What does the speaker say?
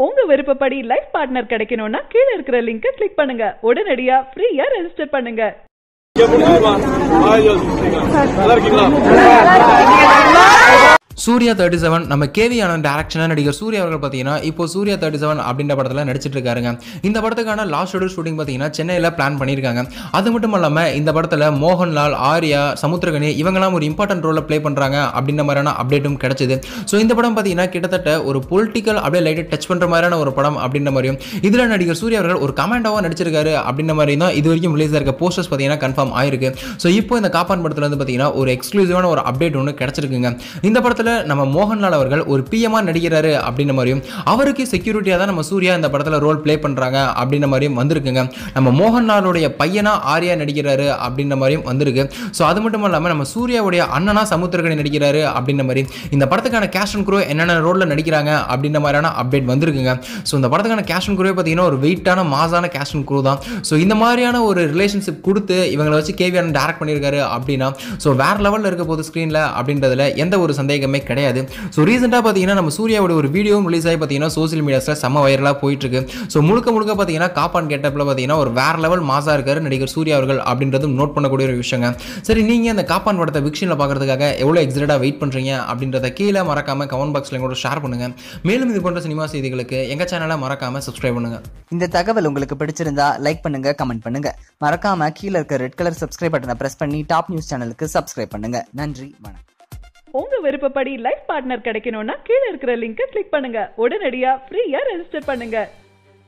உங்க விருப்பப்படி life partner கிடைக்கணும்னா கீழ இருக்கிற லிங்கை கிளிக் பண்ணுங்க. உடனடியா ஃப்ரீயா ரெஜிஸ்டர் பண்ணுங்க. சூர்யா 37 நம்ம கேவி ஆனந்த் டைரக்ஷனாக நடிகர் சூர்யா அவர்கள் பார்த்தீங்கன்னா இப்போ சூர்யா 37 அப்படின்ற படத்தில் நடிச்சிட்டு இருக்காருங்க. இந்த படத்துக்கான லாஸ்ட் ஷெட்யூல் ஷூட்டிங் பார்த்தீங்கன்னா சென்னையில் பிளான் பண்ணியிருக்காங்க. அது மட்டும் இல்லாமல் இந்த படத்தில் மோகன்லால், ஆர்யா, சமுத்திரகனி இவங்கெல்லாம் ஒரு இம்பார்ட்டன்ட் ரோலில் ப்ளே பண்ணுறாங்க அப்படின்ற மாதிரியான அப்டேட்டும் கிடைச்சிது. ஸோ இந்த படம் பார்த்தீங்கன்னா கிட்டத்தட்ட ஒரு பொலிட்டிக்கல் அப்படியே லைட்டாக டச் பண்ணுற மாதிரியான ஒரு படம் அப்படின்ற மாதிரியும் இதில் நடிகர் சூர்யா அவர்கள் ஒரு கமாண்டோவாக நடிச்சிருக்காரு அப்படின்ற மாதிரி தான் இது வரைக்கும் ரிலீஸ் ஆகிருக்க போஸ்டர்ஸ் பார்த்தீங்கன்னா கன்ஃபார்ம் ஆயிருக்கு. ஸோ இப்போ இந்த காப்பான் படத்தில் வந்து பார்த்தீங்கன்னா ஒரு எக்ஸ்க்ளூசிவான ஒரு அப்டேட் ஒன்று கிடைச்சிருக்குங்க. இந்த படத்தில் நம்ம மோகன்லால் அவர்கள் ஒரு பிஎம்ஆ நடிக்கிறாரு அப்படின்ற மாதிரியும் அவருக்கு செக்யூரிட்டியா தான் நம்ம சூர்யா இந்த படத்துல ரோல் ப்ளே பண்றாங்க அப்படின்ற மாதிரியும் வந்திருக்குங்க. நம்ம மோகன்லாலுடைய பையனா ஆர்யா நடிக்கிறாரு அப்படின்ற மாதிரியும் வந்திருக்கு. ஸோ அது மட்டும் இல்லாமல் நம்ம சூர்யாவுடைய அண்ணனா சமுத்திரகனி நடிக்கிறாரு அப்படின்ற மாதிரி இந்த படத்துக்கான கேஸ்ட் அண்ட் க்ரூ என்னென்ன ரோல்ல நடிக்கிறாங்க அப்படின்ற மாதிரியான அப்டேட் வந்திருக்குங்க. ஸோ இந்த படத்துக்கான கேஸ்ட் அண்ட் க்ரூவே பார்த்தீங்கன்னா ஒரு வெயிட்டான மாசான கேஸ்ட் அண்ட் க்ரூ தான். ஸோ இந்த மாதிரியான ஒரு ரிலேஷன்ஷிப் கொடுத்து இவங்களை வச்சு கேவி ஆனந்த் டைரக்ட் பண்ணியிருக்காரு அப்படின்னா ஸோ வேற லெவலில் இருக்க போது ஸ்க்ரீனில் அப்படின்றதுல எந்த ஒரு சந்தேகமே கிடையாது. ஸோ ரீசெண்டாக பார்த்தீங்கன்னா நம்ம சூர்யாவோட ஒரு வீடியோவும் ரிலீஸ் ஆகி பார்த்தீங்கன்னா சோசியல் மீடியாஸில் செம்ம வைரலாக போயிட்டு இருக்கு. ஸோ முழுக்க பார்த்தீங்கன்னா காப்பான் கெட்டப்பில் பார்த்தீங்கன்னா ஒரு வேற லெவல் மாசா இருக்காரு நடிகர் சூர்யா அவர்கள் அப்படின்றதும் நோட் பண்ணக்கூடிய ஒரு விஷயங்க. சரி, நீங்கள் இந்த காப்பான் படத்தை விக்ஷனில் பார்க்கறதுக்காக எவ்வளோ எக்ஸைட்டடாக வெயிட் பண்ணுறீங்க அப்படின்றத கீழே மறக்காம கமெண்ட் பாக்ஸில் கூட ஷேர் பண்ணுங்க. மேலும் இது போன்ற சினிமா செய்திகளுக்கு எங்கள் சேனலை மறக்காம சப்ஸ்கிரைப் பண்ணுங்க. இந்த தகவல் உங்களுக்கு பிடிச்சிருந்தா லைக் பண்ணுங்க, கமெண்ட் பண்ணுங்க. மறக்காம கீழே இருக்க ரெட் கலர் சப்ஸ்கிரைப் பட்டனை பிரஸ் பண்ணி டாப் நியூஸ் சேனலுக்கு சப்ஸ்கிரைப் பண்ணுங்க. நன்றி, வணக்கம். உங்க விருப்பப்படி லைஃப் பார்ட்னர் கிடைக்கணும்னா கீழ இருக்கிற லிங்கை கிளிக் பண்ணுங்க. உடனடியா ஃப்ரீயா ரெஜிஸ்டர் பண்ணுங்க.